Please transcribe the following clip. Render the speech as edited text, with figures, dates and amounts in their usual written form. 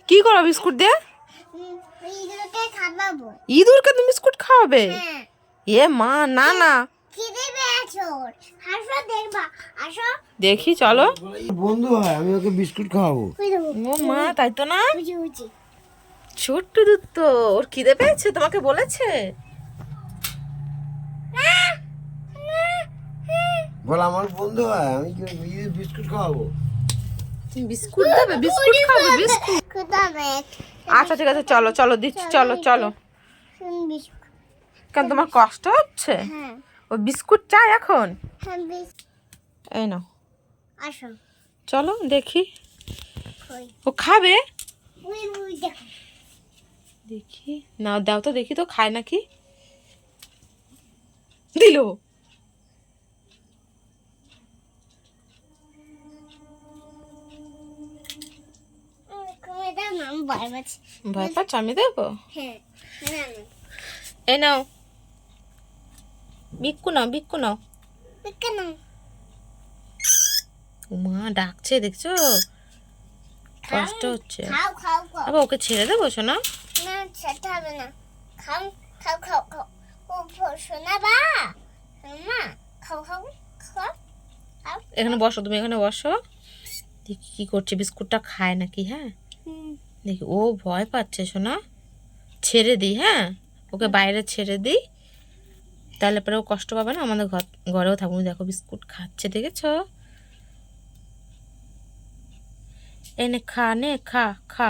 কি করো বিস্কুট দিয়ে? ইঁদুরকে খাওয়াবো। ইঁদুরকে তুমি বিস্কুট খাওয়াবে? হ্যাঁ। এ মা, না না। খিদে পেয়েছে ওর। আসো দেখবা, আসো। দেখি চলো। বন্ধু হয়, আমি ওকে বিস্কুট খাওয়াবো। কই দেবো? ও মা, তাই তো না? বুঝি বুঝি। ছোট্ট দুধ তো, ওর খিদে পেয়েছে, তোমাকে বলেছে? বল আমার বন্ধু হয়, আমি কি বিস্কুট খাওয়াবো? তুমি বিস্কুট দেবে? বিস্কুট খাবে? বিস্কুট? খাবে। আচ্ছা ঠিক আছে, চলো চলো দিচ্ছি, চলো চলো। বিস্কুট। কেন তোমার কষ্ট হচ্ছে? হ্যাঁ। ও বিস্কুট চাই এখন? হ্যাঁ বিস্কুট। এই নাও, আসো। চলো দেখি। কই? ও খাবে? উই উই দেখো। দেখি না, দাও তো দেখি তো, খায় নাকি। দিল। কমে দাও না, আমি ভয় পাচ্ছি। ভয় পাচ্ছ? আমি দেবো? হ্যাঁ। না না। এই নাও, বিক্কু নাও, বিক্কু নাও। কেন? ও মা ডাকছে, দেখছো? কষ্ট হচ্ছে। খাও খাও খাও। আবার ওকে ছেড়ে দেবো শোনা? না সেটা হবে না। খাও খাও খাও খাও। ও শোনা বা মা খাও খাও খাও খাও। এখানে বসো, তুমি এখানে বসো। দেখি কি করছে, বিস্কুটটা খায় নাকি। হ্যাঁ দেখি, ও ভয় পাচ্ছে শোনা। ছেড়ে দিই, হ্যাঁ ওকে বাইরে ছেড়ে দিই, তাহলে পরে ও কষ্ট পাবে না, আমাদের ঘরেও থাকবো। দেখো বিস্কুট খাচ্ছে, দেখেছো? এনে খা, নে খা খা।